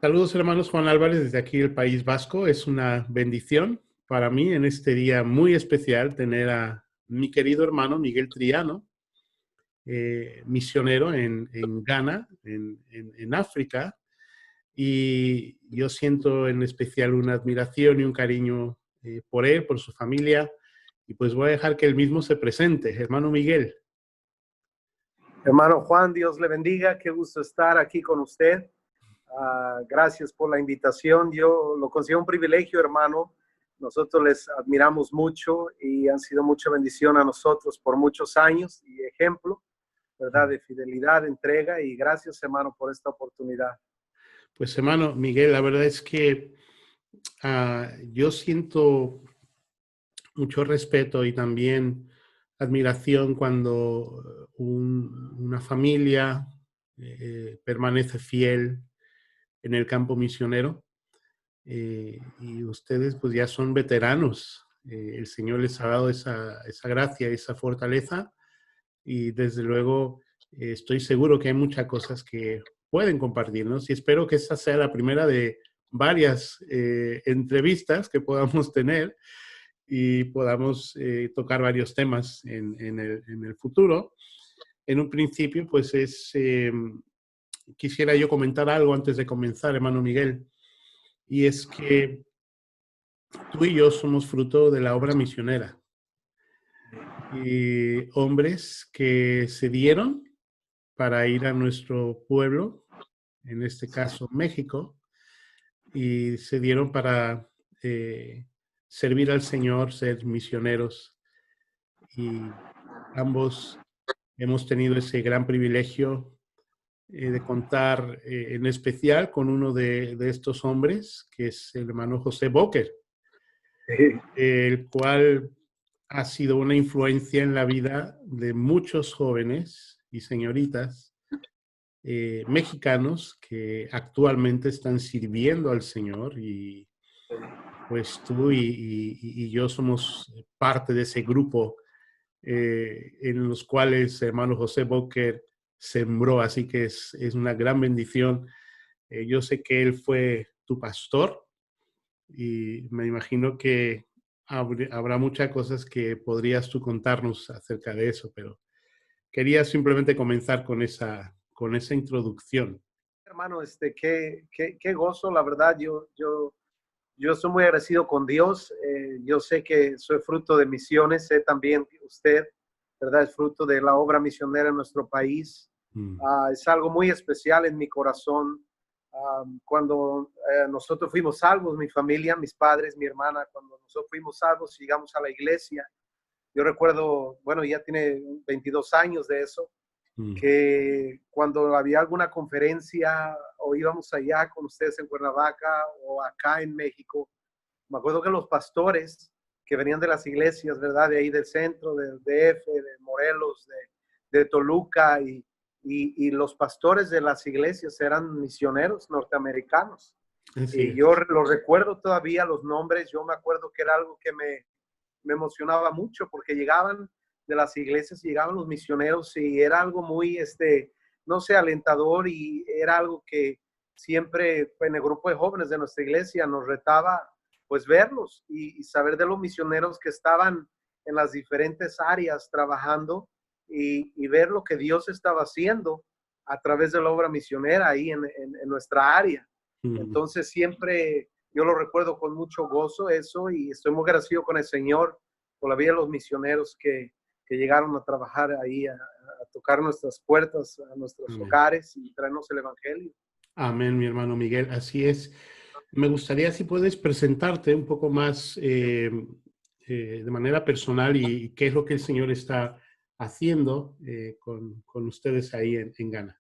Saludos, hermanos. Juan Álvarez, desde aquí el País Vasco. Es una bendición para mí en este día muy especial tener a mi querido hermano Miguel Triano, misionero en Ghana, en África. Y yo siento en especial una admiración y un cariño por él, por su familia. Y pues voy a dejar que él mismo se presente. Hermano Miguel. Hermano Juan, Dios le bendiga. Qué gusto estar aquí con usted. Gracias por la invitación. Yo lo considero un privilegio, hermano. Nosotros les admiramos mucho y han sido mucha bendición a nosotros por muchos años y ejemplo, ¿verdad? De fidelidad, entrega, y gracias, hermano, por esta oportunidad. Pues, hermano Miguel, la verdad es que yo siento mucho respeto y también admiración cuando una familia permanece fiel en el campo misionero. Y ustedes pues ya son veteranos. El Señor les ha dado esa gracia, esa fortaleza, y desde luego estoy seguro que hay muchas cosas que pueden compartirnos, y espero que esta sea la primera de varias entrevistas que podamos tener y podamos tocar varios temas en el futuro. En un principio, pues quisiera yo comentar algo antes de comenzar, hermano Miguel, y es que tú y yo somos fruto de la obra misionera. Y hombres que se dieron para ir a nuestro pueblo, en este caso México, y se dieron para servir al Señor, ser misioneros. Y ambos hemos tenido ese gran privilegio de contar en especial con uno de estos hombres, que es el hermano José Boker, el cual ha sido una influencia en la vida de muchos jóvenes y señoritas mexicanos que actualmente están sirviendo al Señor, y pues tú y yo somos parte de ese grupo en los cuales hermano José Boker sembró, así que es una gran bendición. Yo sé que él fue tu pastor y me imagino que habrá muchas cosas que podrías tú contarnos acerca de eso, pero quería simplemente comenzar con esa introducción. Hermano, qué gozo, la verdad. Yo soy muy agradecido con Dios. Yo sé que soy fruto de misiones. Sé también que usted, ¿verdad?, es fruto de la obra misionera en nuestro país. Es algo muy especial en mi corazón. Cuando nosotros fuimos salvos, mi familia, mis padres, mi hermana, cuando nosotros fuimos salvos, llegamos a la iglesia. Yo recuerdo, bueno, ya tiene 22 años de eso, que cuando había alguna conferencia o íbamos allá con ustedes en Cuernavaca o acá en México, me acuerdo que los pastores que venían de las iglesias, ¿verdad?, de ahí del centro, del DF, de Morelos, de Toluca, y los pastores de las iglesias eran misioneros norteamericanos. Así Y es. yo lo recuerdo todavía, los nombres. Yo me acuerdo que era algo que me emocionaba mucho, porque llegaban de las iglesias, llegaban los misioneros, y era algo muy, no sé, alentador, y era algo que siempre en el grupo de jóvenes de nuestra iglesia nos retaba, pues, verlos y saber de los misioneros que estaban en las diferentes áreas trabajando, y ver lo que Dios estaba haciendo a través de la obra misionera ahí en nuestra área. Entonces siempre yo lo recuerdo con mucho gozo eso, y estoy muy agradecido con el Señor por la vida de los misioneros que llegaron a trabajar ahí, a tocar nuestras puertas, a nuestros hogares, y traernos el Evangelio. Amén, mi hermano Miguel, así es. Me gustaría si puedes presentarte un poco más de manera personal y qué es lo que el Señor está haciendo con ustedes ahí en Ghana.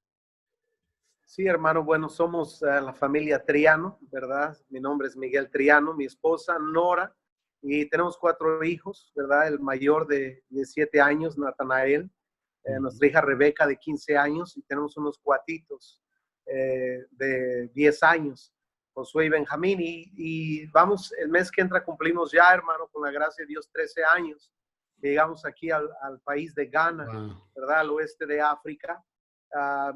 Sí, hermano, bueno, somos la familia Triano, ¿verdad? Mi nombre es Miguel Triano, mi esposa Nora, y tenemos 4 hijos, ¿verdad? El mayor de 17 años, Natanael, nuestra hija Rebeca de 15 años, y tenemos unos cuatitos de 10 años, Josué y Benjamín, y vamos, el mes que entra cumplimos ya, hermano, con la gracia de Dios, 13 años. Llegamos aquí al país de Ghana, Wow. ¿verdad? Al oeste de África.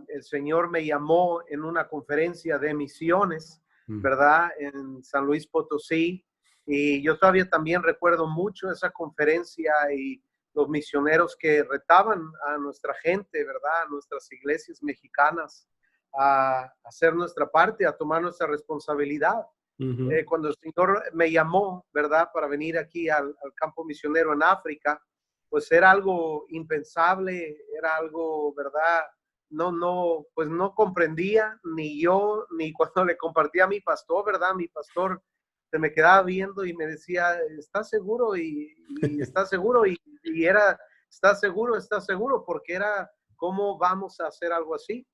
el Señor me llamó en una conferencia de misiones, Mm. ¿verdad? En San Luis Potosí. Y yo todavía también recuerdo mucho esa conferencia y los misioneros que retaban a nuestra gente, ¿verdad? A nuestras iglesias mexicanas a hacer nuestra parte, a tomar nuestra responsabilidad. Ujú. Cuando el Señor me llamó, ¿verdad? Para venir aquí al campo misionero en África, pues era algo impensable, era algo, ¿verdad? Pues no comprendía ni yo, ni cuando le compartía a mi pastor, ¿verdad? Mi pastor se me quedaba viendo y me decía, ¿estás seguro? Y ¿estás seguro? Y era, ¿estás seguro? Porque era, ¿cómo vamos a hacer algo así?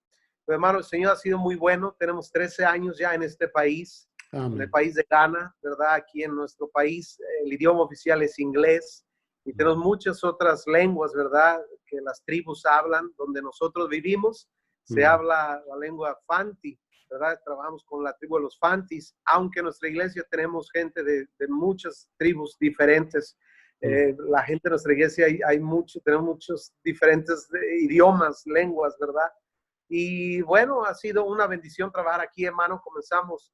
Pero, hermano, el Señor ha sido muy bueno. Tenemos 13 años ya en este país, en el Amén. país de Ghana, ¿verdad? Aquí en nuestro país, el idioma oficial es inglés y tenemos muchas otras lenguas, ¿verdad? Que las tribus hablan, donde nosotros vivimos, se Mm. habla la lengua Fanti, ¿verdad? Trabajamos con la tribu de los Fantis, aunque en nuestra iglesia tenemos gente de muchas tribus diferentes. Mm. La gente de nuestra iglesia tenemos muchos diferentes idiomas, lenguas, ¿verdad? Y bueno, ha sido una bendición trabajar aquí, hermano. Comenzamos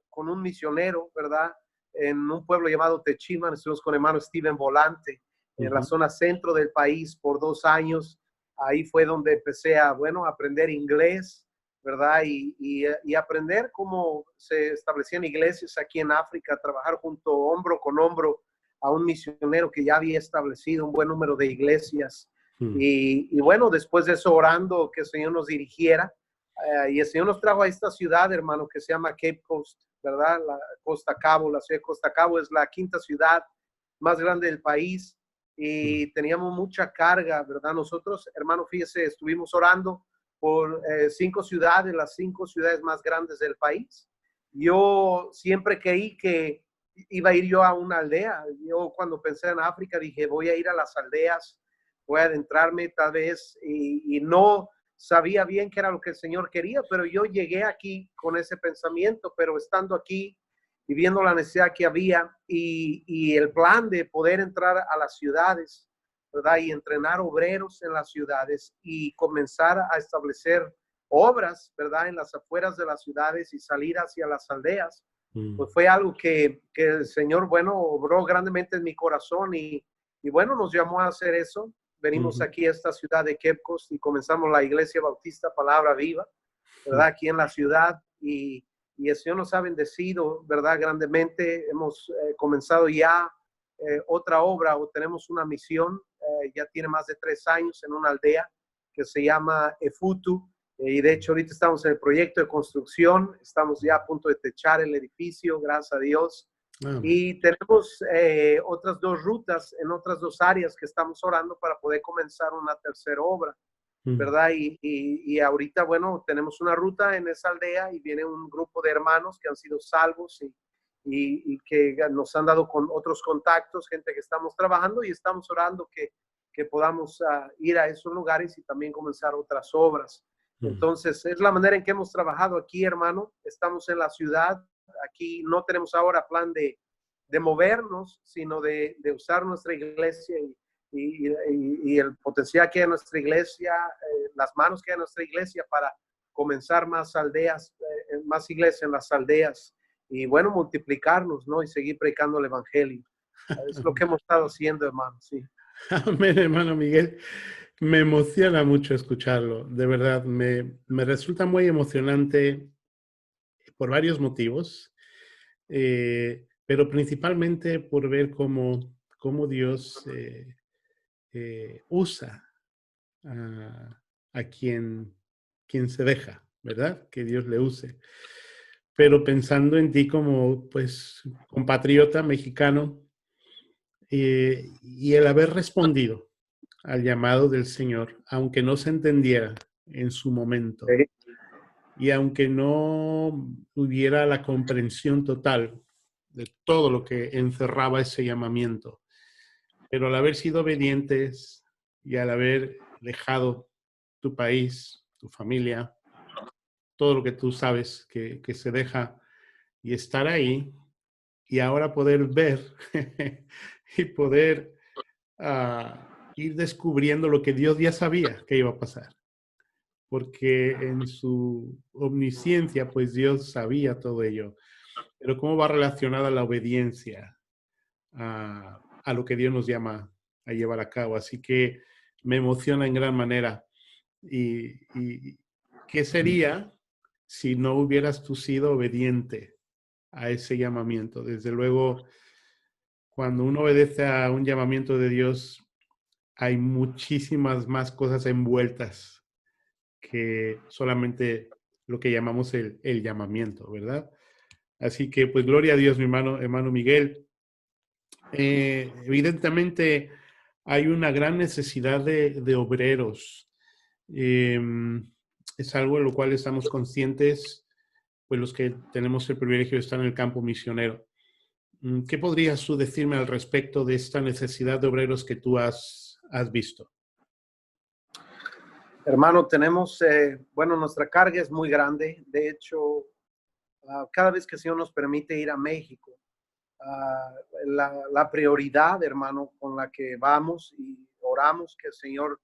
con un misionero, ¿verdad? En un pueblo llamado Techima, estuvimos con el hermano Steven Volante, en la Ujú. zona centro del país por 2 años. Ahí fue donde empecé a, bueno, aprender inglés, ¿verdad? Y aprender cómo se establecían iglesias aquí en África, trabajar junto, hombro con hombro, a un misionero que ya había establecido un buen número de iglesias. Mm. Y bueno, después de eso orando que el Señor nos dirigiera, y el Señor nos trajo a esta ciudad, hermano, que se llama Cape Coast, ¿verdad? La Costa Cabo, la ciudad de Costa Cabo es la quinta ciudad más grande del país Mm. y teníamos mucha carga, ¿verdad? Nosotros, hermano, fíjese, estuvimos orando por 5 ciudades, las 5 ciudades más grandes del país. Yo siempre creí que iba a ir yo a una aldea. Yo cuando pensé en África dije, voy a ir a las aldeas, voy a adentrarme tal vez y no sabía bien qué era lo que el Señor quería, pero yo llegué aquí con ese pensamiento, pero estando aquí y viendo la necesidad que había y el plan de poder entrar a las ciudades, ¿verdad? Y entrenar obreros en las ciudades y comenzar a establecer obras, ¿verdad? En las afueras de las ciudades y salir hacia las aldeas, Mm. pues fue algo que el Señor, bueno, obró grandemente en mi corazón y bueno, nos llamó a hacer eso. Venimos Ujú. aquí a esta ciudad de Cape Coast y comenzamos la Iglesia Bautista Palabra Viva, ¿verdad? Mm. Aquí en la ciudad y el Señor nos ha bendecido, ¿verdad? Grandemente. Hemos comenzado ya otra obra o tenemos una misión, ya tiene más de 3 años en una aldea que se llama Efutu. Y de hecho ahorita estamos en el proyecto de construcción, estamos ya a punto de techar el edificio, gracias a Dios. Amén. Y tenemos otras 2 rutas en otras 2 áreas que estamos orando para poder comenzar una tercera obra, Mm. ¿verdad? Y ahorita, bueno, tenemos una ruta en esa aldea y viene un grupo de hermanos que han sido salvos y que nos han dado con otros contactos, gente que estamos trabajando y estamos orando que podamos ir a esos lugares y también comenzar otras obras. Mm. Entonces, es la manera en que hemos trabajado aquí, hermano. Estamos en la ciudad. Aquí no tenemos ahora plan de movernos, sino de usar nuestra iglesia y el potencial que hay en nuestra iglesia, las manos que hay en nuestra iglesia para comenzar más aldeas, más iglesias en las aldeas y bueno, multiplicarnos, ¿no? Y seguir predicando el evangelio. Es lo que hemos estado haciendo, hermano, sí. Amén, hermano Miguel. Me emociona mucho escucharlo. De verdad, me resulta muy emocionante por varios motivos, pero principalmente por ver cómo Dios usa a, a quien se deja, ¿verdad? Que Dios le use. Pero pensando en ti como, pues, compatriota mexicano y el haber respondido al llamado del Señor, aunque no se entendiera en su momento Sí. y aunque no hubiera la comprensión total de todo lo que encerraba ese llamamiento, pero al haber sido obedientes y al haber dejado tu país, tu familia, todo lo que tú sabes que se deja y estar ahí y ahora poder ver y poder ir descubriendo lo que Dios ya sabía que iba a pasar. porque en su omnisciencia, pues Dios sabía todo ello. Pero ¿cómo va relacionada la obediencia a lo que Dios nos llama a llevar a cabo? Así que me emociona en gran manera. ¿Y qué sería si no hubieras tú sido obediente a ese llamamiento? Desde luego, cuando uno obedece a un llamamiento de Dios, hay muchísimas más cosas envueltas que solamente lo que llamamos el llamamiento, ¿verdad? Así que, pues, gloria a Dios, mi hermano Miguel. Evidentemente, hay una gran necesidad de obreros. Eh, es algo en lo cual estamos conscientes, pues los que tenemos el privilegio de estar en el campo misionero. ¿Qué podrías tú decirme al respecto de esta necesidad de obreros que tú has visto? Hermano, tenemos, bueno, nuestra carga es muy grande. De hecho, cada vez que el Señor nos permite ir a México, la prioridad, hermano, con la que vamos y oramos que el Señor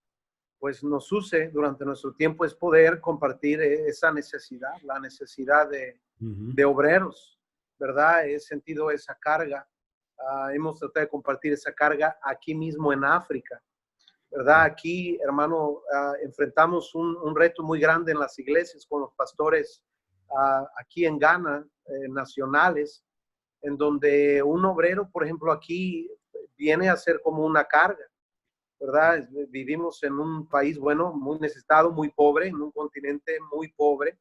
pues nos use durante nuestro tiempo es poder compartir esa necesidad, la necesidad de obreros, ¿verdad? He sentido esa carga. Hemos tratado de compartir esa carga aquí mismo en África, ¿verdad? Aquí, hermano, enfrentamos un reto muy grande en las iglesias con los pastores aquí en Ghana, nacionales, en donde un obrero, por ejemplo, aquí viene a ser como una carga, ¿verdad? Vivimos en un país, bueno, muy necesitado, muy pobre, en un continente muy pobre,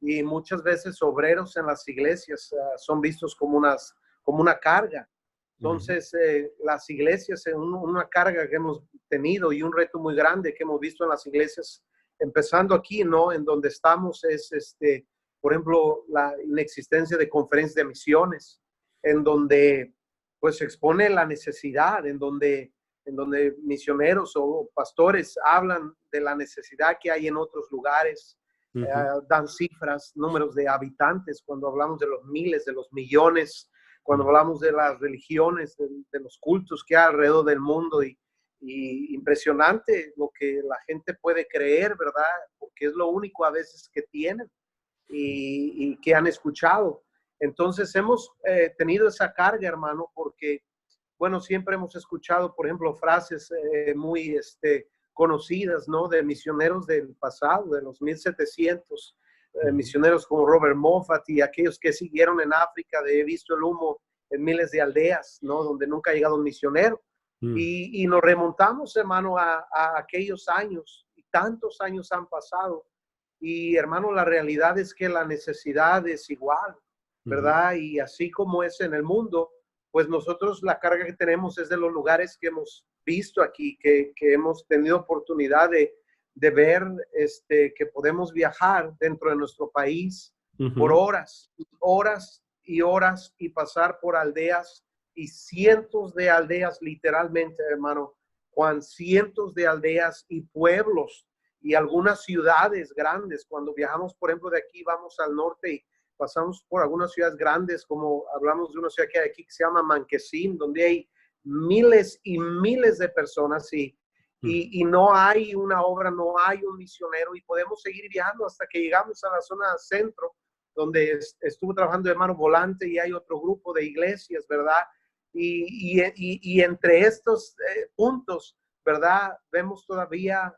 y muchas veces obreros en las iglesias son vistos como una carga. Entonces, las iglesias, una carga que hemos tenido y un reto muy grande que hemos visto en las iglesias, empezando aquí, ¿no? En donde estamos es, por ejemplo, la inexistencia de conferencias de misiones, en donde pues se expone la necesidad, en donde misioneros o pastores hablan de la necesidad que hay en otros lugares, dan cifras, números de habitantes, cuando hablamos de los miles, de los millones, cuando hablamos de las religiones, de los cultos que hay alrededor del mundo, y impresionante lo que la gente puede creer, ¿verdad? Porque es lo único a veces que tienen y que han escuchado. Entonces hemos tenido esa carga, hermano, porque bueno, siempre hemos escuchado, por ejemplo, frases muy conocidas, ¿no? De misioneros del pasado, de los 1700, misioneros como Robert Moffat y aquellos que siguieron en África, de he visto el humo en miles de aldeas, ¿no? Donde nunca ha llegado un misionero. Y nos remontamos, hermano, a aquellos años, y tantos años han pasado. Y, hermano, la realidad es que la necesidad es igual, ¿verdad? Y así como es en el mundo, pues nosotros la carga que tenemos es de los lugares que hemos visto aquí, que hemos tenido oportunidad de ver, que podemos viajar dentro de nuestro país por horas, horas y horas, y pasar por aldeas y cientos de aldeas, literalmente, hermano Juan, cientos de aldeas y pueblos y algunas ciudades grandes. Cuando viajamos, por ejemplo, de aquí vamos al norte y pasamos por algunas ciudades grandes, como hablamos de una ciudad que hay aquí que se llama Manquesín, donde hay miles y miles de personas y no hay una obra, no hay un misionero, y podemos seguir viajando hasta que llegamos a la zona centro, donde estuvo trabajando hermano Volante y hay otro grupo de iglesias, ¿verdad? Y entre estos puntos, ¿verdad? Vemos todavía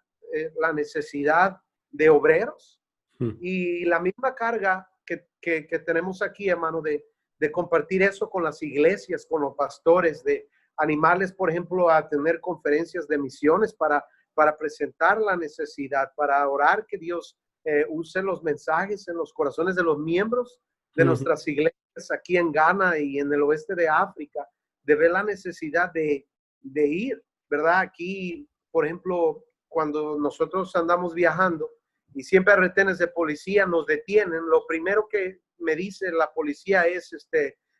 la necesidad de obreros y la misma carga que tenemos aquí, hermano, de compartir eso con las iglesias, con los pastores, de animarles, por ejemplo, a tener conferencias de misiones para presentar la necesidad, para orar que Dios use los mensajes en los corazones de los miembros de nuestras iglesias aquí en Ghana y en el oeste de África, de ver la necesidad de ir, ¿verdad? Aquí, por ejemplo, cuando nosotros andamos viajando, y siempre a retenes de policía nos detienen, lo primero que me dice la policía es,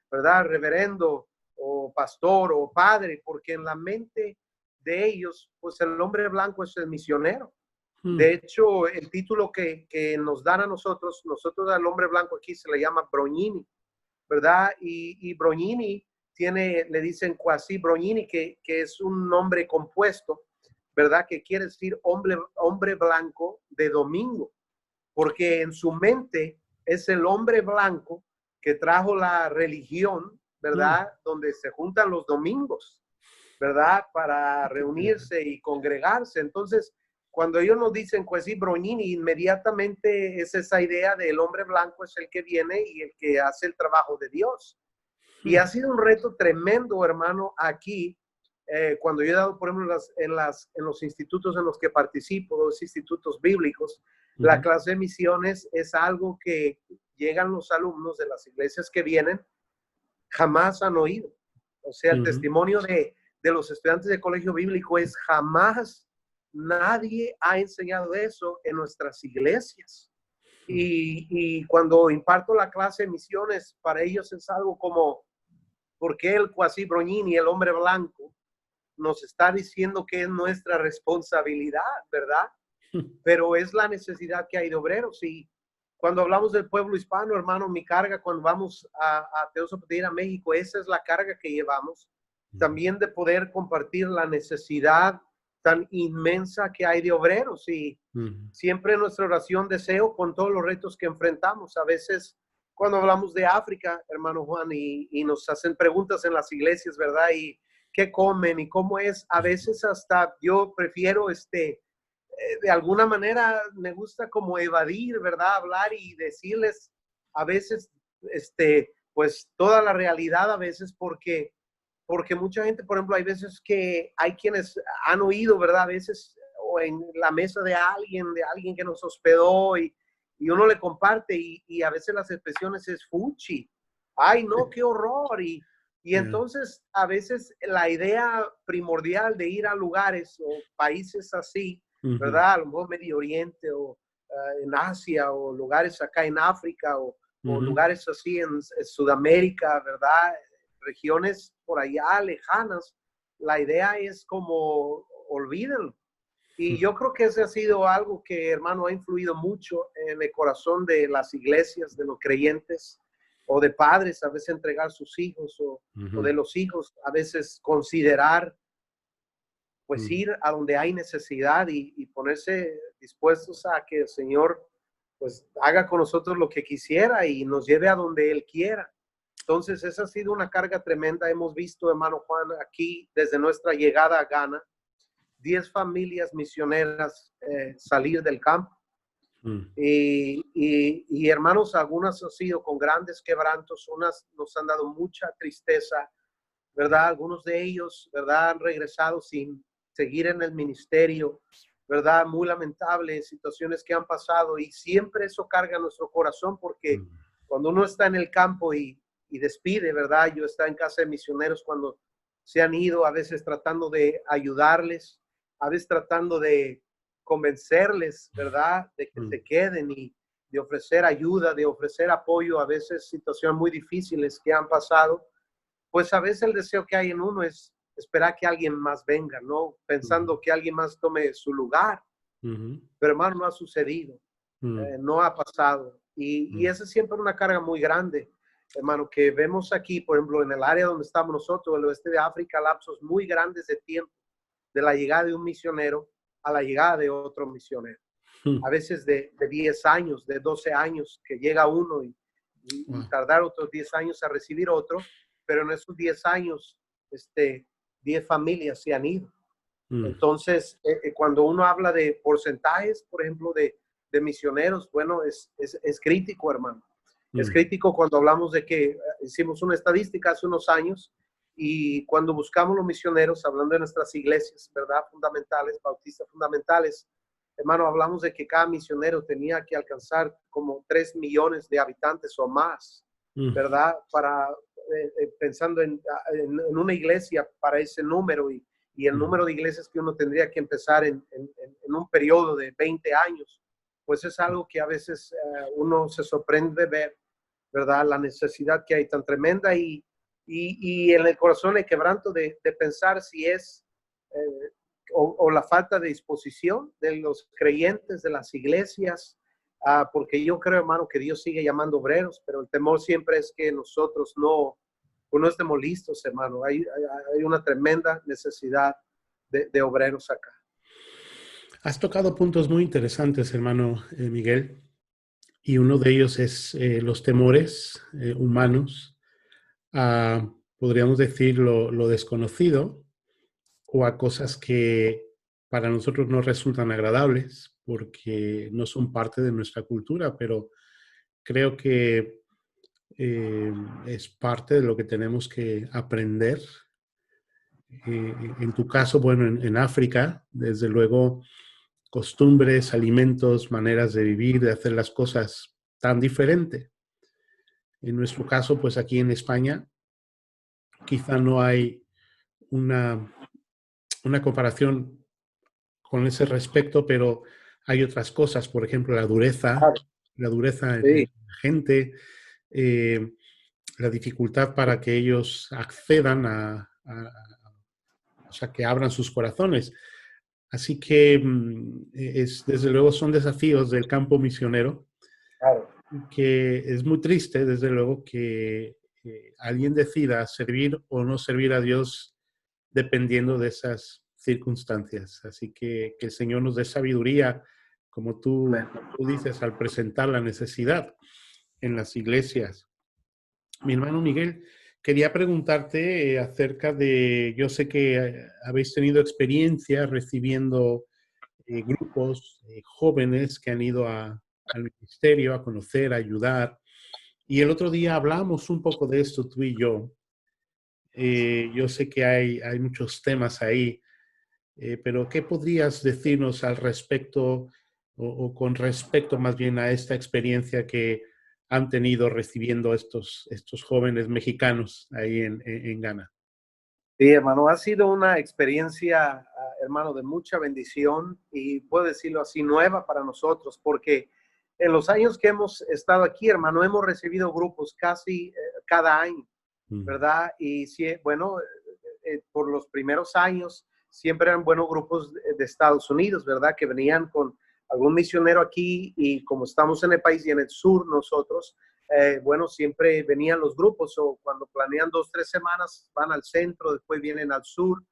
¿verdad? Reverendo o pastor o padre, porque en la mente de ellos, pues el hombre blanco es el misionero. De hecho, el título que nos dan a nosotros al hombre blanco aquí se le llama Brognini, ¿verdad? Y Brognini le dicen Quasi Brognini, que es un nombre compuesto, ¿verdad? Que quiere decir hombre blanco de domingo, porque en su mente es el hombre blanco que trajo la religión, ¿verdad? Donde se juntan los domingos, ¿verdad? Para reunirse y congregarse. Entonces, cuando ellos nos dicen Quasi Brognini, inmediatamente es esa idea del hombre blanco es el que viene y el que hace el trabajo de Dios. Y ha sido un reto tremendo, hermano, aquí, cuando yo he dado, por ejemplo, en los institutos en los que participo, los institutos bíblicos, la clase de misiones es algo que llegan los alumnos de las iglesias que vienen, jamás han oído. O sea, el testimonio de los estudiantes de colegio bíblico es jamás nadie ha enseñado eso en nuestras iglesias. Y cuando imparto la clase de misiones, para ellos es algo como, ¿por qué el Quasi Brognini, el hombre blanco, nos está diciendo que es nuestra responsabilidad, verdad? Pero es la necesidad que hay de obreros. Y cuando hablamos del pueblo hispano, hermano, mi carga cuando vamos a Teosopatía, a México, esa es la carga que llevamos. También de poder compartir la necesidad tan inmensa que hay de obreros. Y siempre en nuestra oración deseo con todos los retos que enfrentamos. A veces cuando hablamos de África, hermano Juan, y nos hacen preguntas en las iglesias, ¿verdad? Y qué comen y cómo es. A veces hasta yo prefiero de alguna manera me gusta como evadir, ¿verdad? Hablar y decirles a veces, pues toda la realidad a veces porque mucha gente, por ejemplo, hay veces que hay quienes han oído, ¿verdad? A veces o en la mesa de alguien que nos hospedó y uno le comparte y a veces las expresiones es fuchi. Ay, no, qué horror. Y entonces a veces la idea primordial de ir a lugares o países así, ¿verdad? A lo mejor Medio Oriente o en Asia o lugares acá en África o lugares así en Sudamérica, ¿verdad? Regiones por allá lejanas, la idea es como olvídenlo. Y yo creo que ese ha sido algo que, hermano, ha influido mucho en el corazón de las iglesias, de los creyentes o de padres, a veces entregar sus hijos o de los hijos, a veces considerar pues ir a donde hay necesidad y ponerse dispuestos a que el Señor pues haga con nosotros lo que quisiera y nos lleve a donde Él quiera. Entonces, esa ha sido una carga tremenda. Hemos visto, hermano Juan, aquí desde nuestra llegada a Ghana, 10 familias misioneras salir del campo. Y hermanos, algunas han sido con grandes quebrantos, unas nos han dado mucha tristeza, ¿verdad? Algunos de ellos, ¿verdad? Han regresado sin seguir en el ministerio, ¿verdad? Muy lamentable, situaciones que han pasado y siempre eso carga nuestro corazón porque cuando uno está en el campo y despide, ¿verdad? Yo estaba en casa de misioneros cuando se han ido, a veces tratando de ayudarles, a veces tratando de convencerles, ¿verdad? De que se queden y de ofrecer ayuda, de ofrecer apoyo, a veces situaciones muy difíciles que han pasado. Pues a veces el deseo que hay en uno es esperar que alguien más venga, ¿no? Pensando que alguien más tome su lugar. Pero hermano, no ha sucedido, no ha pasado. Y esa es siempre una carga muy grande, hermano, que vemos aquí, por ejemplo, en el área donde estamos nosotros, el oeste de África, lapsos muy grandes de tiempo de la llegada de un misionero a la llegada de otro misionero. A veces de 10 años, de 12 años, que llega uno y tardar otros 10 años a recibir otro, pero en esos 10 años, 10 familias se han ido. Entonces, cuando uno habla de porcentajes, por ejemplo, de misioneros, bueno, es crítico, hermano. Es crítico cuando hablamos de que hicimos una estadística hace unos años y cuando buscamos los misioneros, hablando de nuestras iglesias, ¿verdad? Fundamentales, bautistas fundamentales, hermano, hablamos de que cada misionero tenía que alcanzar como 3 millones de habitantes o más, ¿verdad? Para, pensando en una iglesia para ese número y el número de iglesias que uno tendría que empezar en un periodo de 20 años, pues es algo que a veces uno se sorprende de ver, ¿verdad? La necesidad que hay tan tremenda y en el corazón el quebranto de pensar si es o la falta de disposición de los creyentes, de las iglesias, porque yo creo, hermano, que Dios sigue llamando obreros, pero el temor siempre es que nosotros no estemos listos, hermano. Hay una tremenda necesidad de obreros acá. Has tocado puntos muy interesantes, hermano Miguel, y uno de ellos es los temores humanos a, podríamos decir, lo desconocido o a cosas que para nosotros no resultan agradables porque no son parte de nuestra cultura, pero creo que es parte de lo que tenemos que aprender. En tu caso, bueno, en África, desde luego, costumbres, alimentos, maneras de vivir, de hacer las cosas tan diferente. En nuestro caso, pues aquí en España, quizá no hay una, una comparación con ese respecto, pero hay otras cosas, por ejemplo, Claro, la dureza en sí, la gente, eh, la dificultad para que ellos accedan o sea, que abran sus corazones. Así que desde luego son desafíos del campo misionero, claro. que es muy triste, desde luego, que alguien decida servir o no servir a Dios dependiendo de esas circunstancias. Así que el Señor nos dé sabiduría, Amén. como tú dices, al presentar la necesidad en las iglesias. Mi hermano Miguel, quería preguntarte acerca de, yo sé que habéis tenido experiencia recibiendo grupos jóvenes que han ido al ministerio a conocer, a ayudar. Y el otro día hablamos un poco de esto tú y yo. Yo sé que hay muchos temas ahí, pero ¿qué podrías decirnos al respecto o con respecto más bien a esta experiencia que han tenido recibiendo estos jóvenes mexicanos ahí en Ghana? Sí, hermano, ha sido una experiencia, hermano, de mucha bendición y puedo decirlo así, nueva para nosotros, porque en los años que hemos estado aquí, hermano, hemos recibido grupos casi cada año, Mm. ¿verdad? Y sí, bueno, por los primeros años siempre eran buenos grupos de Estados Unidos, ¿verdad? Que venían con algún misionero aquí y como estamos en el país y en el sur nosotros, bueno, siempre venían los grupos o cuando planean 2, 3 semanas van al centro, después vienen al sur, Ujú.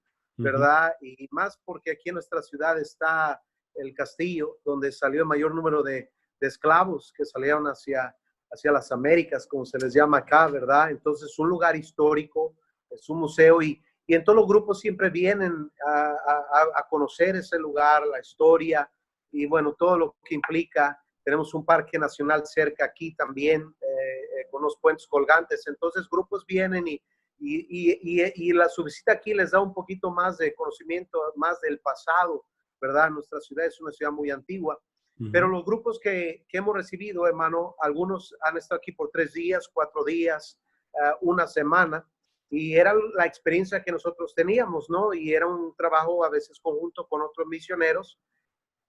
¿verdad? Y más porque aquí en nuestra ciudad está el castillo donde salió el mayor número de esclavos que salieron hacia las Américas, como se les llama acá, ¿verdad? Entonces, un lugar histórico, es un museo y en todos los grupos siempre vienen a conocer ese lugar, la historia y bueno, todo lo que implica. Tenemos un parque nacional cerca aquí también, con unos puentes colgantes. Entonces, grupos vienen y su visita aquí les da un poquito más de conocimiento, más del pasado, ¿verdad? Nuestra ciudad es una ciudad muy antigua. Pero Ujú. los grupos que hemos recibido, hermano, algunos han estado aquí por 3 días, 4 días, una semana, y era la experiencia que nosotros teníamos, ¿no? Y era un trabajo a veces conjunto con otros misioneros,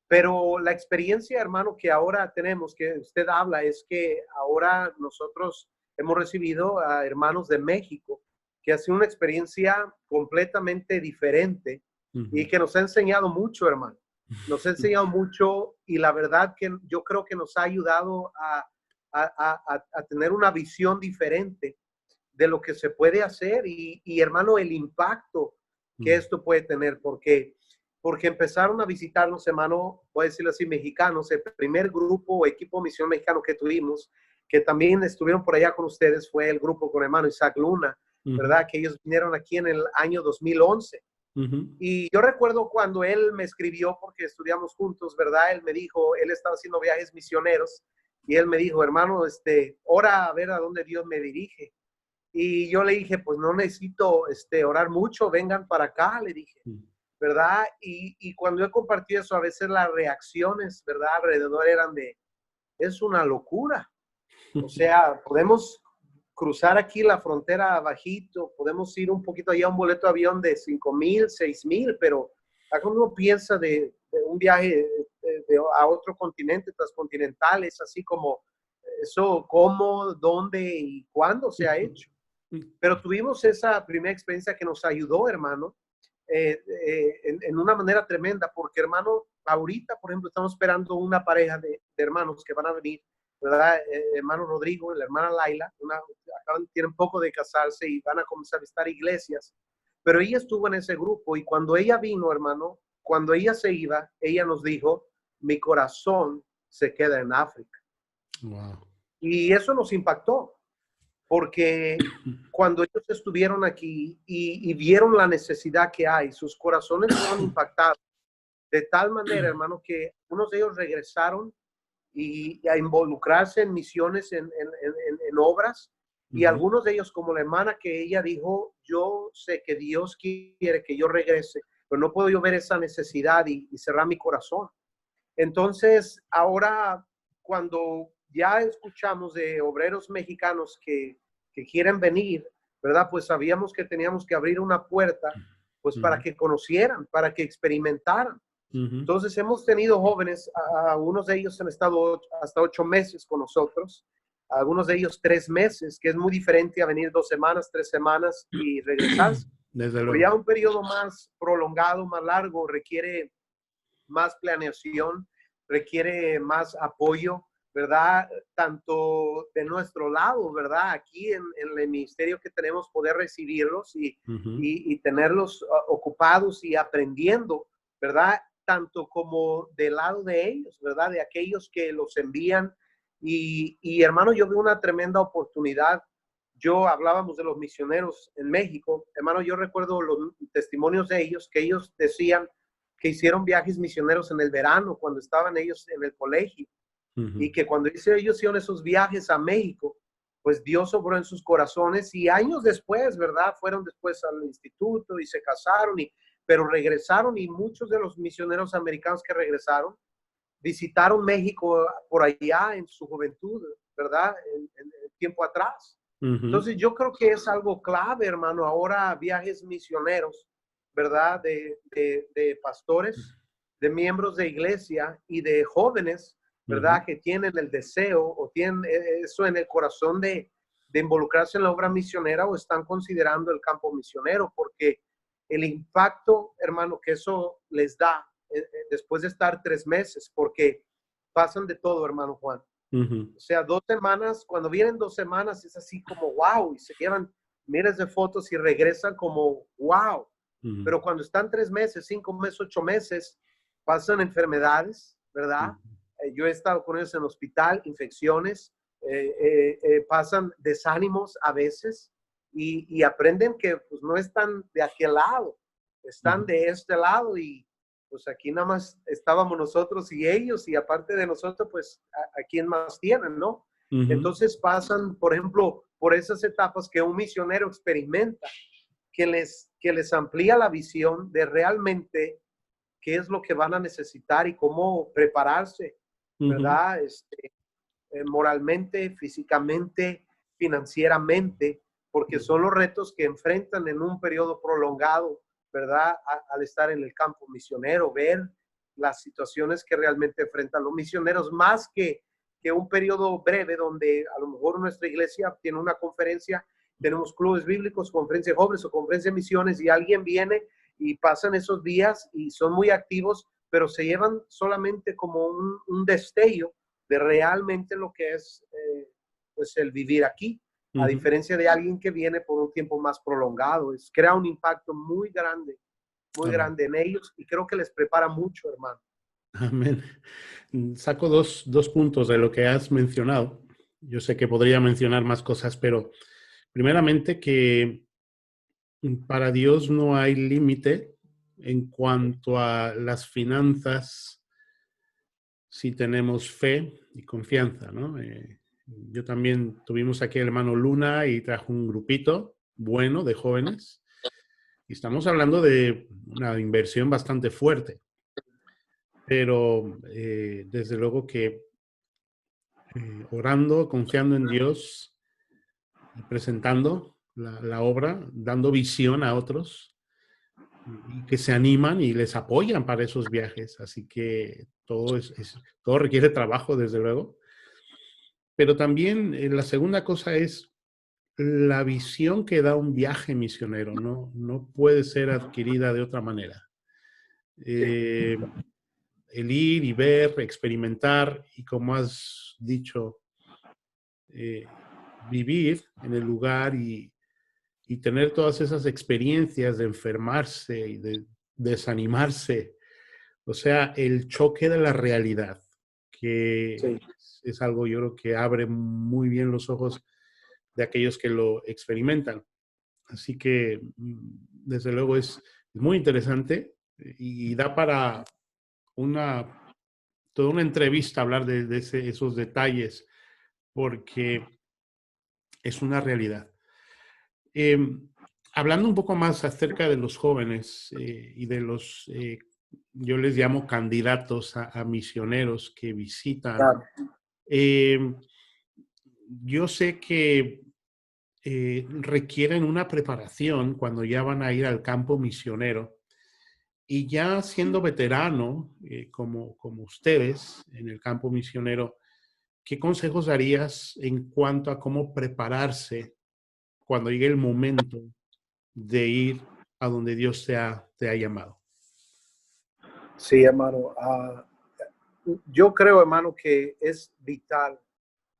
pero la experiencia, hermano, que ahora tenemos, que usted habla, es que ahora nosotros hemos recibido a hermanos de México, que ha sido una experiencia completamente diferente y Ujú. que nos ha enseñado mucho, hermano. Nos ha enseñado mucho y la verdad que yo creo que nos ha ayudado a tener una visión diferente de lo que se puede hacer y hermano, el impacto que Mm. esto puede tener, porque empezaron a visitarnos, hermano, voy a decirlo así, mexicanos, el primer grupo o equipo misión mexicano que tuvimos, que también estuvieron por allá con ustedes, fue el grupo con hermano Isaac Luna, Ujú. ¿verdad? Que ellos vinieron aquí en el año 2011. Ujú. Y yo recuerdo cuando él me escribió, porque estudiamos juntos, ¿verdad? Él me dijo, él estaba haciendo viajes misioneros, y él me dijo, hermano, ora a ver a dónde Dios me dirige. Y yo le dije, pues no necesito orar mucho, vengan para acá, le dije, Mm. ¿verdad? Y cuando yo compartí eso, a veces las reacciones, ¿verdad? Alrededor eran es una locura. O sea, podemos cruzar aquí la frontera bajito, podemos ir un poquito allá a un boleto de avión de 5,000, 6,000, pero acá uno piensa de un viaje a otro continente, transcontinental, es así como eso, cómo, dónde y cuándo se ha hecho. Pero tuvimos esa primera experiencia que nos ayudó, hermano, en una manera tremenda, porque, hermano, ahorita, por ejemplo, estamos esperando una pareja de hermanos que van a venir, ¿verdad? Hermano Rodrigo y la hermana Laila, tienen poco de casarse y van a comenzar a visitar iglesias, pero ella estuvo en ese grupo y cuando ella vino, hermano, cuando ella se iba, ella nos dijo, mi corazón se queda en África. Wow. Y eso nos impactó, porque cuando ellos estuvieron aquí y vieron la necesidad que hay, sus corazones fueron impactados de tal manera, hermano, que unos de ellos regresaron y a involucrarse en misiones, en obras, y algunos de ellos, como la hermana que ella dijo, yo sé que Dios quiere que yo regrese, pero no puedo yo ver esa necesidad y cerrar mi corazón. Entonces, ahora cuando ya escuchamos de obreros mexicanos que quieren venir, ¿verdad? Pues sabíamos que teníamos que abrir una puerta, pues para que conocieran, para que experimentaran. Entonces hemos tenido jóvenes, algunos de ellos han estado hasta 8 meses con nosotros, algunos de ellos 3 meses, que es muy diferente a venir 2 semanas, 3 semanas y regresarse. Desde Pero luego. ya un periodo más prolongado, más largo, requiere más planeación, requiere más apoyo, ¿verdad? Tanto de nuestro lado, ¿verdad? Aquí en el ministerio que tenemos, poder recibirlos y tenerlos ocupados y aprendiendo, ¿verdad? Tanto como del lado de ellos, ¿verdad? De aquellos que los envían. Y hermano, yo veo una tremenda oportunidad. Yo hablábamos de los misioneros en México. Hermano, yo recuerdo los testimonios de ellos, que ellos decían que hicieron viajes misioneros en el verano, cuando estaban ellos en el colegio. Y que cuando ellos hicieron esos viajes a México, pues Dios obró en sus corazones y años después, ¿verdad? Fueron después al instituto y se casaron, pero regresaron, y muchos de los misioneros americanos que regresaron visitaron México por allá en su juventud, ¿verdad? En tiempo atrás. Entonces yo creo que es algo clave, hermano, ahora viajes misioneros, ¿verdad? De pastores, de miembros de iglesia y de jóvenes, ¿verdad? Que tienen el deseo o tienen eso en el corazón de involucrarse en la obra misionera o están considerando el campo misionero, porque el impacto, hermano, que eso les da después de estar 3 meses, porque pasan de todo, hermano Juan. O sea, 2 semanas, cuando vienen 2 semanas es así como wow, y se llevan miles de fotos y regresan como wow. Pero cuando están 3 meses, 5 meses, 8 meses, pasan enfermedades, ¿verdad? Yo he estado con ellos en el hospital, infecciones, pasan desánimos a veces y aprenden que pues no están de aquel lado, están de este lado, y pues aquí nada más estábamos nosotros y ellos, y aparte de nosotros, pues a quién más tienen, ¿no? Entonces pasan, por ejemplo, por esas etapas que un misionero experimenta, que les amplía la visión de realmente qué es lo que van a necesitar y cómo prepararse, ¿verdad? Moralmente, físicamente, financieramente, porque son los retos que enfrentan en un periodo prolongado, ¿verdad? Al estar en el campo misionero, ver las situaciones que realmente enfrentan los misioneros, más que un periodo breve donde a lo mejor nuestra iglesia tiene una conferencia, tenemos clubes bíblicos, conferencia de jóvenes o conferencia de misiones, y alguien viene y pasan esos días y son muy activos, pero se llevan solamente como un destello de realmente lo que es pues el vivir aquí, a diferencia de alguien que viene por un tiempo más prolongado. Crea un impacto muy grande en ellos, y creo que les prepara mucho, hermano. Amén. Saco dos puntos de lo que has mencionado. Yo sé que podría mencionar más cosas, pero primeramente que para Dios no hay límite en cuanto a las finanzas si tenemos fe y confianza, ¿no? Yo también tuvimos aquí al hermano Luna y trajo un grupito bueno de jóvenes, y estamos hablando de una inversión bastante fuerte, pero desde luego que orando, confiando en Dios, presentando la obra, dando visión a otros, y que se animan y les apoyan para esos viajes. Así que todo requiere trabajo, desde luego. Pero también la segunda cosa es la visión que da un viaje misionero. No puede ser adquirida de otra manera. El ir y ver, experimentar, y como has dicho, vivir en el lugar y tener todas esas experiencias de enfermarse y de desanimarse O sea, el choque de la realidad, que Sí, es algo yo creo que abre muy bien los ojos de aquellos que lo experimentan. Así que, desde luego, es muy interesante y da para una, toda una entrevista hablar de esos detalles, porque es una realidad. Eh, Hablando un poco más acerca de los jóvenes y de los, yo les llamo candidatos a misioneros que visitan, claro. eh, yo sé que requieren una preparación cuando ya van a ir al campo misionero. Y ya siendo veterano, como ustedes en el campo misionero, ¿qué consejos darías en cuanto a cómo prepararse cuando llegue el momento de ir a donde Dios te ha llamado? Sí, hermano. Yo creo, hermano, que es vital,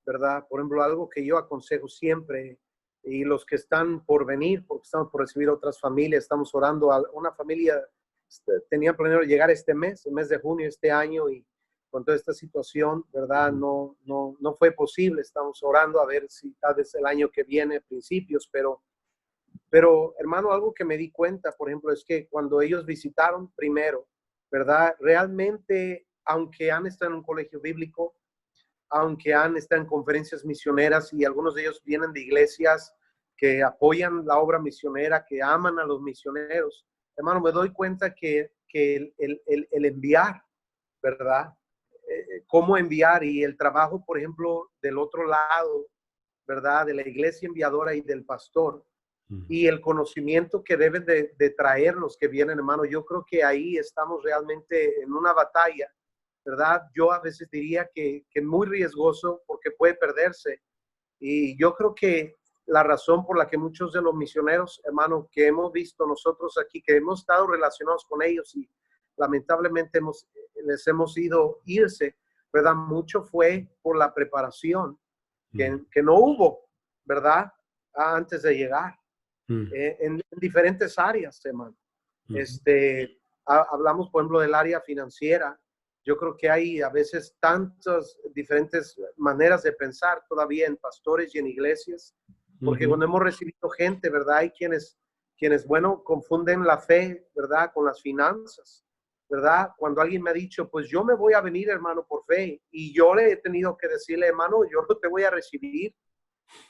¿verdad? Por ejemplo, algo que yo aconsejo siempre, y los que están por venir, porque estamos por recibir otras familias, estamos orando a una familia, tenía planeado llegar este mes, el mes de junio este año, y con toda esta situación, ¿verdad? Ujú. No fue posible. Estamos orando a ver si tal vez el año que viene, principios, pero hermano, algo que me di cuenta, por ejemplo, es que cuando ellos visitaron primero, ¿verdad? Realmente, aunque han estado en un colegio bíblico, aunque han estado en conferencias misioneras y algunos de ellos vienen de iglesias que apoyan la obra misionera, que aman a los misioneros, hermano, me doy cuenta que el enviar, ¿verdad? Cómo enviar y el trabajo, por ejemplo, del otro lado, ¿verdad? De la iglesia enviadora y del pastor Ujú. y el conocimiento que deben de traer los que vienen, hermano. Yo creo que ahí estamos realmente en una batalla, ¿verdad? Yo a veces diría que muy riesgoso porque puede perderse. Y yo creo que la razón por la que muchos de los misioneros, hermano, que hemos visto nosotros aquí, que hemos estado relacionados con ellos y lamentablemente les hemos ido irse, ¿verdad? Mucho fue por la preparación que no hubo, ¿verdad? Antes de llegar Ujú. en diferentes áreas, hermano. Ujú. Hablamos, por ejemplo, del área financiera. Yo creo que hay a veces tantas diferentes maneras de pensar todavía en pastores y en iglesias, porque Ujú. cuando hemos recibido gente, ¿verdad? Hay quienes, bueno, confunden la fe, ¿verdad? Con las finanzas, ¿verdad? Cuando alguien me ha dicho, pues yo me voy a venir, hermano, por fe, y yo le he tenido que decirle, hermano, yo no te voy a recibir,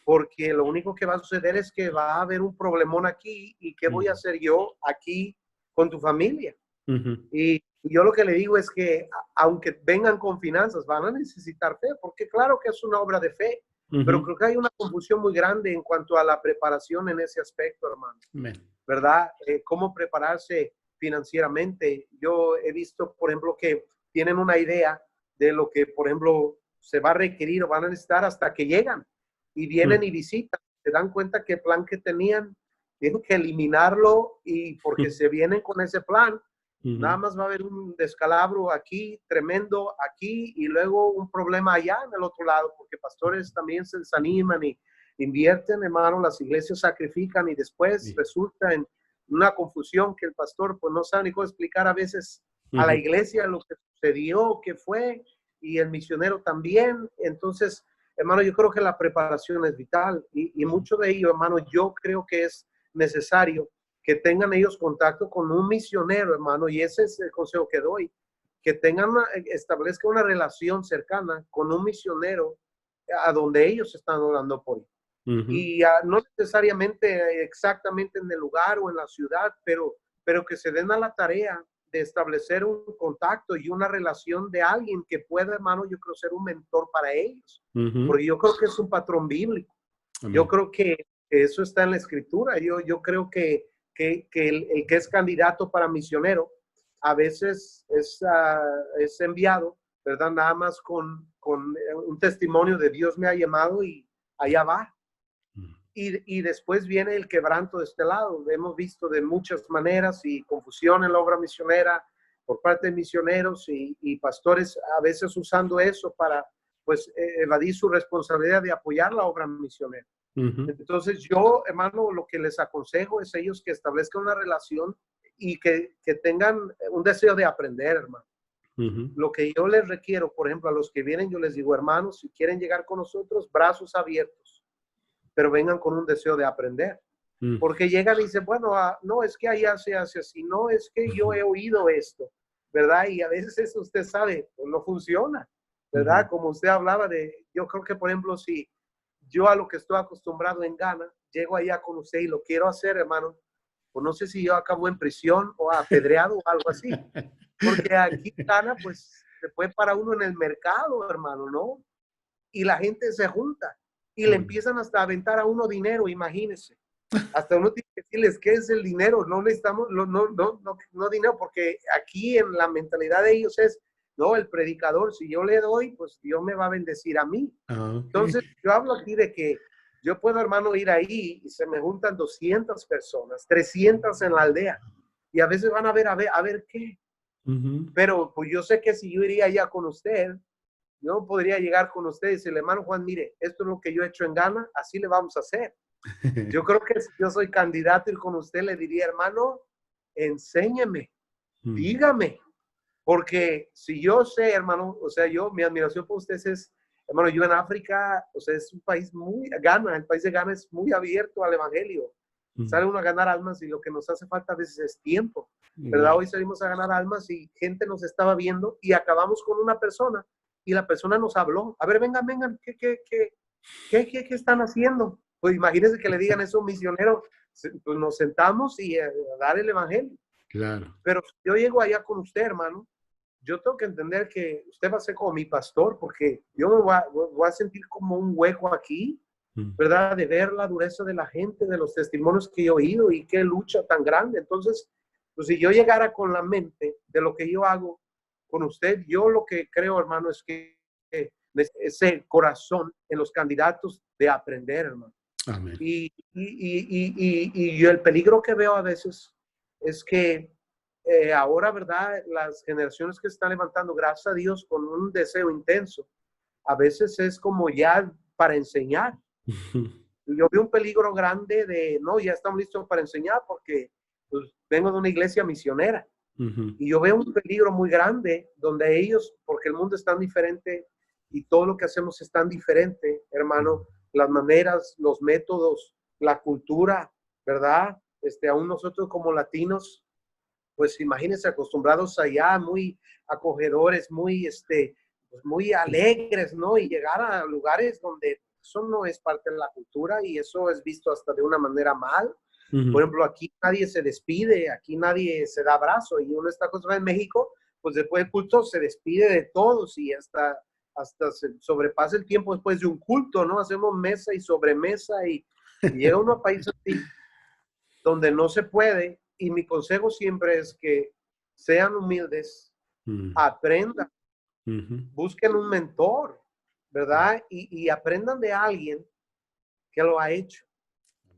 porque lo único que va a suceder es que va a haber un problemón aquí y qué voy a hacer yo aquí con tu familia. Ujú. Y yo lo que le digo es que aunque vengan con finanzas, van a necesitar fe, porque claro que es una obra de fe, pero Ujú. creo que hay una confusión muy grande en cuanto a la preparación en ese aspecto, hermano, Amén. ¿verdad? Cómo prepararse financieramente. Yo he visto, por ejemplo, que tienen una idea de lo que, por ejemplo, se va a requerir o van a necesitar hasta que llegan y vienen Ujú. y visitan, se dan cuenta que el plan que tenían tienen que eliminarlo y porque se vienen con ese plan, nada Ujú. más va a haber un descalabro aquí, tremendo aquí, y luego un problema allá en el otro lado, porque pastores también se desaniman y invierten, hermano, las iglesias sacrifican y después Sí. resulta en una confusión que el pastor pues no sabe ni cómo explicar a veces a la Ujú. iglesia lo que sucedió, que fue, y el misionero también. Entonces, hermano, yo creo que la preparación es vital y mucho de ello, hermano, yo creo que es necesario que tengan ellos contacto con un misionero, hermano, y ese es el consejo que doy, que establezcan una relación cercana con un misionero a donde ellos están orando por él. Ujú. Y no necesariamente exactamente en el lugar o en la ciudad, pero que se den a la tarea de establecer un contacto y una relación de alguien que pueda, hermano, yo creo ser un mentor para ellos, Ujú. porque yo creo que es un patrón bíblico. Yo Amén. creo que eso está en la escritura. Yo creo que el que es candidato para misionero a veces es enviado, ¿verdad? Nada más con un testimonio de Dios me ha llamado y allá va. Ujú. Y después viene el quebranto de este lado. Hemos visto de muchas maneras y confusión en la obra misionera por parte de misioneros y pastores a veces usando eso para pues evadir su responsabilidad de apoyar la obra misionera. Ujú. Entonces yo, hermano, lo que les aconsejo es ellos que establezcan una relación y que tengan un deseo de aprender, hermano. Ujú, Lo que yo les requiero, por ejemplo, a los que vienen, yo les digo, hermanos, si quieren llegar con nosotros, brazos abiertos, pero vengan con un deseo de aprender. mm, Porque llegan y dicen, bueno, no, es que allá se hace así, no, es que yo he oído esto, ¿verdad? Y a veces eso usted sabe, pues no funciona, ¿verdad? ujú, Como usted hablaba de, yo creo que, por ejemplo, si yo a lo que estoy acostumbrado en Ghana, llego allá con usted y lo quiero hacer, hermano, pues no sé si yo acabo en prisión o apedreado o algo así, porque aquí en Ghana, pues, se puede para uno en el mercado, hermano, ¿no? Y la gente se junta y le mm, empiezan hasta a aventar a uno dinero, imagínese. Hasta uno tiene que decirles qué es el dinero, no necesitamos, no dinero, porque aquí en la mentalidad de ellos es, no, el predicador, si yo le doy, pues Dios me va a bendecir a mí. ah, ok. Entonces, yo hablo aquí de que yo puedo, hermano, ir ahí y se me juntan 200 personas, 300 en la aldea, y a veces van a ver qué. Ujú. Pero pues yo sé que si yo iría allá con usted, yo podría llegar con usted y decirle, hermano Juan, mire, esto es lo que yo he hecho en Ghana, así le vamos a hacer. Yo creo que si yo soy candidato y con usted le diría, hermano, enséñeme, Mm, dígame, porque si yo sé, hermano, o sea, yo, mi admiración por ustedes es, hermano, yo en África, o sea, es un país muy, Ghana, el país de Ghana es muy abierto al evangelio. mm, Sale uno a ganar almas y lo que nos hace falta a veces es tiempo, ¿verdad? igual. Hoy salimos a ganar almas y gente nos estaba viendo y acabamos con una persona y la persona nos habló. A ver, vengan, vengan, ¿qué están haciendo? Pues imagínense que le digan eso a un misionero, pues nos sentamos y a dar el evangelio. Claro. Pero si yo llego allá con usted, hermano, yo tengo que entender que usted va a ser como mi pastor, porque yo me voy a sentir como un hueco aquí, Mm, ¿verdad? De ver la dureza de la gente, de los testimonios que yo he oído y qué lucha tan grande. Entonces, pues si yo llegara con la mente de lo que yo hago con usted, yo lo que creo, hermano, es que ese corazón en los candidatos de aprender, hermano. amén. Y yo el peligro que veo a veces es que ahora, ¿verdad? Las generaciones que se están levantando, gracias a Dios, con un deseo intenso, a veces es como ya para enseñar. Y yo veo un peligro grande de, no, ya estamos listos para enseñar porque pues, vengo de una iglesia misionera. Ujú, Y yo veo un peligro muy grande donde ellos, porque el mundo es tan diferente y todo lo que hacemos es tan diferente, hermano, las maneras, los métodos, la cultura, ¿verdad? Aún nosotros como latinos, pues imagínense acostumbrados allá, muy acogedores, muy, pues muy alegres, ¿no? Y llegar a lugares donde eso no es parte de la cultura y eso es visto hasta de una manera mal. Por ujú, ejemplo, aquí nadie se despide, aquí nadie se da abrazo y uno está acostumbrado en México, pues después del culto se despide de todos y hasta se sobrepasa el tiempo después de un culto, ¿no? Hacemos mesa y sobremesa y llega uno a países así donde no se puede y mi consejo siempre es que sean humildes, mm, aprendan, ujú. busquen un mentor, ¿verdad? Y aprendan de alguien que lo ha hecho,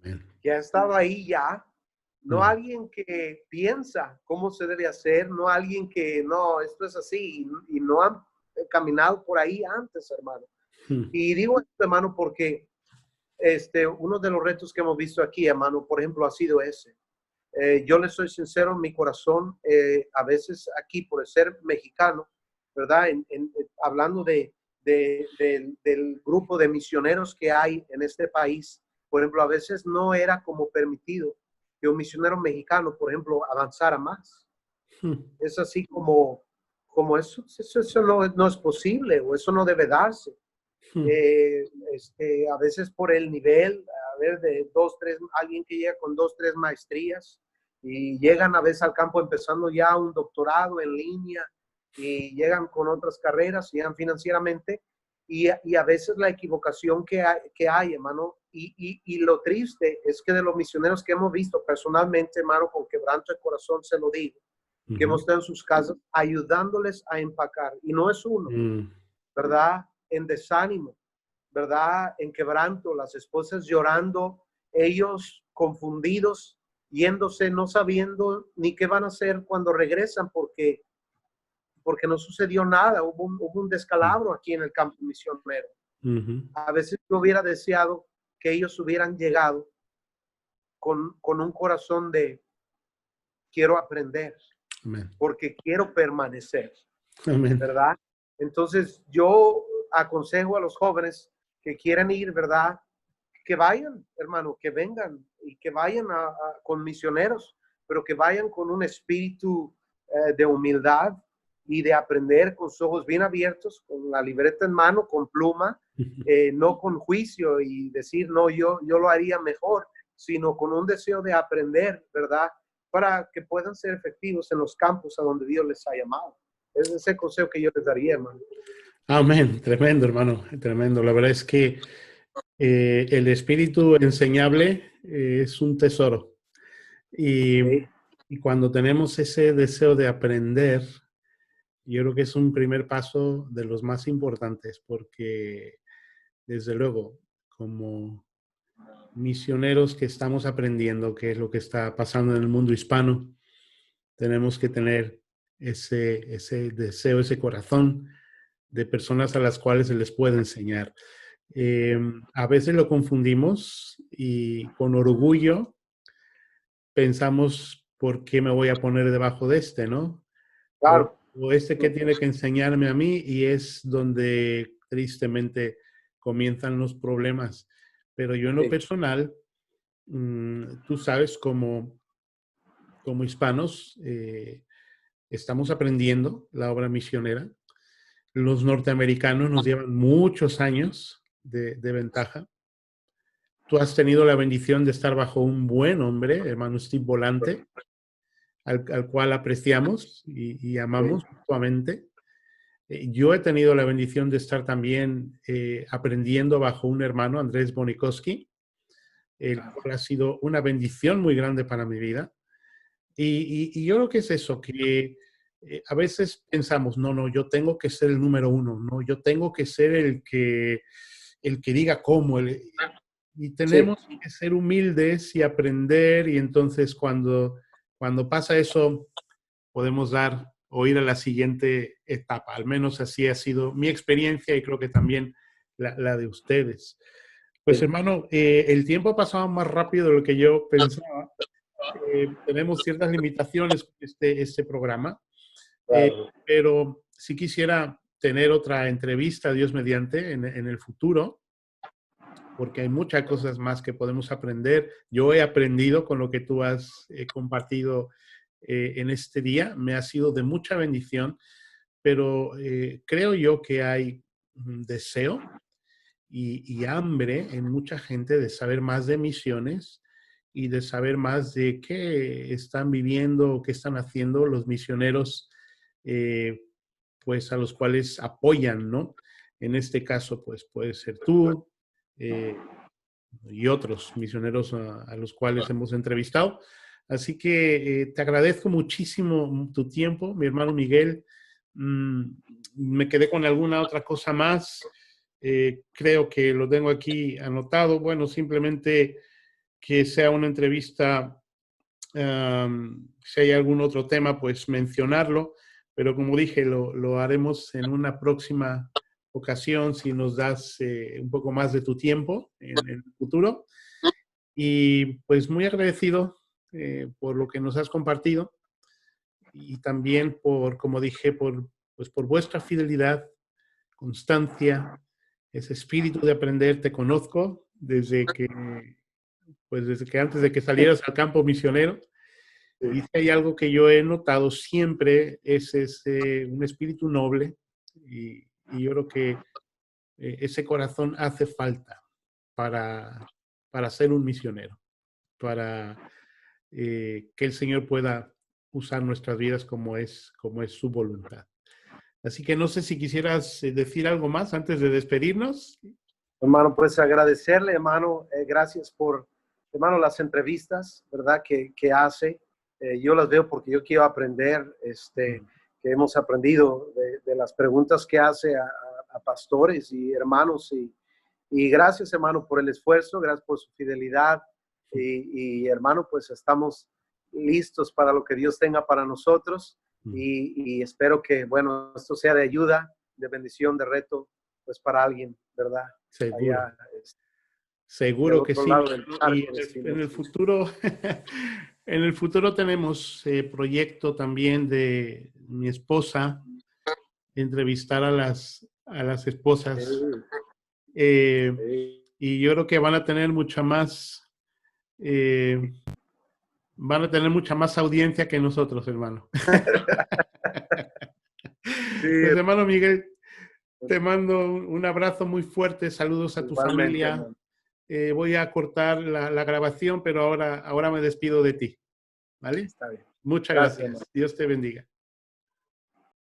Amén. que ha estado ahí ya, no Mm, alguien que piensa cómo se debe hacer, no alguien que no, esto es así y no han caminado por ahí antes, hermano. mm, Y digo esto, hermano, porque uno de los retos que hemos visto aquí, hermano, por ejemplo, ha sido ese. Yo le soy sincero en mi corazón, a veces aquí por ser mexicano, ¿verdad? Hablando del grupo de misioneros que hay en este país, por ejemplo, a veces no era como permitido que un misionero mexicano, por ejemplo, avanzara más. mm, Es así como eso no es posible o eso no debe darse. mm, Eh, a veces por el nivel, a ver, de dos, tres, alguien que llega con dos, tres maestrías y llegan a veces al campo empezando ya un doctorado en línea y llegan con otras carreras, llegan financieramente y a veces la equivocación que hay hermano, y lo triste es que de los misioneros que hemos visto personalmente, hermano, con quebranto de corazón se lo digo, que hemos ujú, estado en sus casas ayudándoles a empacar, y no es uno, mm, ¿verdad? En desánimo, ¿verdad? En quebranto, las esposas llorando, ellos confundidos, yéndose, no sabiendo ni qué van a hacer cuando regresan, porque no sucedió nada, hubo un mm, descalabro aquí en el campo misionero. ujú. A veces yo hubiera deseado que ellos hubieran llegado con un corazón de quiero aprender, Amén. porque quiero permanecer. Amén. ¿verdad? Entonces yo aconsejo a los jóvenes que quieran ir, ¿verdad? Que vayan, hermano, que vengan y que vayan con misioneros, pero que vayan con un espíritu de humildad y de aprender con sus ojos bien abiertos, con la libreta en mano, con pluma, no con juicio y decir, no, yo lo haría mejor, sino con un deseo de aprender, ¿verdad? Para que puedan ser efectivos en los campos a donde Dios les ha llamado. Es ese consejo que yo les daría, hermano. Amén. Tremendo, hermano. Tremendo. La verdad es que el espíritu enseñable es un tesoro. Y, Sí, y cuando tenemos ese deseo de aprender, yo creo que es un primer paso de los más importantes, porque desde luego, como misioneros que estamos aprendiendo qué es lo que está pasando en el mundo hispano, tenemos que tener ese deseo, ese corazón de personas a las cuales se les puede enseñar. A veces lo confundimos y con orgullo pensamos, ¿por qué me voy a poner debajo de este, no? claro. O este que tiene que enseñarme a mí, y es donde tristemente comienzan los problemas. Pero yo en lo Sí, personal, tú sabes, como hispanos, estamos aprendiendo la obra misionera. Los norteamericanos nos llevan muchos años de ventaja. Tú has tenido la bendición de estar bajo un buen hombre, hermano Steve Volante, al cual apreciamos y sí, amamos mutuamente. Yo he tenido la bendición de estar también aprendiendo bajo un hermano, Andrés Bonikowski, el cual ha sido una bendición muy grande para mi vida. Y yo creo que es eso, que a veces pensamos, no, no, yo tengo que ser el número uno, no, yo tengo que ser el que diga cómo. Y sí. tenemos que ser humildes y aprender, y entonces cuando pasa eso, podemos dar o ir a la siguiente etapa. Al menos así ha sido mi experiencia y creo que también la de ustedes. Pues Sí, hermano, el tiempo ha pasado más rápido de lo que yo pensaba. Tenemos ciertas limitaciones con este programa, claro. pero sí quisiera tener otra entrevista, Dios mediante, en el futuro, porque hay muchas cosas más que podemos aprender. Yo he aprendido con lo que tú has compartido en este día, me ha sido de mucha bendición, pero creo yo que hay deseo y hambre en mucha gente de saber más de misiones y de saber más de qué están viviendo, qué están haciendo los misioneros, eh, pues a los cuales apoyan, ¿no? En este caso, pues puede ser tú eh, y otros misioneros a los cuales hemos entrevistado. Así que te agradezco muchísimo tu tiempo, mi hermano Miguel. Mm, Me quedé con alguna otra cosa más. Creo que lo tengo aquí anotado. Bueno, simplemente que sea una entrevista, si hay algún otro tema, pues mencionarlo. Pero como dije, lo haremos en una próxima ocasión si nos das un poco más de tu tiempo en el futuro. Y pues muy agradecido por lo que nos has compartido y también por, como dije, pues por vuestra fidelidad, constancia, ese espíritu de aprender. Te conozco desde que antes de que salieras al campo misionero. Y si hay algo que yo he notado siempre es un espíritu noble, y yo creo que ese corazón hace falta para, para ser un misionero, para que el Señor pueda usar nuestras vidas como es su voluntad. Así que no sé si quisieras decir algo más antes de despedirnos. Hermano, pues agradecerle, hermano, gracias por, hermano, las entrevistas, ¿verdad? Que hace. Yo las veo porque yo quiero aprender, que hemos aprendido de las preguntas que hace a pastores y hermanos. Y gracias, hermano, por el esfuerzo, gracias por su fidelidad. Y hermano, pues estamos listos para lo que Dios tenga para nosotros. Y espero que, bueno, esto sea de ayuda, de bendición, de reto, pues para alguien, ¿verdad? Seguro, Allá del seguro que otro sí. lado del Y charco, en el decimos. futuro, en el futuro tenemos proyecto también de mi esposa. entrevistar a las esposas. Sí, sí. Y yo creo que van a tener mucha más audiencia que nosotros, hermano. Sí, Pues, hermano Miguel, te mando un abrazo muy fuerte, saludos a tu igualmente, familia. hermano. Voy a cortar la grabación, pero ahora me despido de ti, ¿vale? Está bien. Muchas Gracias, hermano. gracias. Dios te bendiga.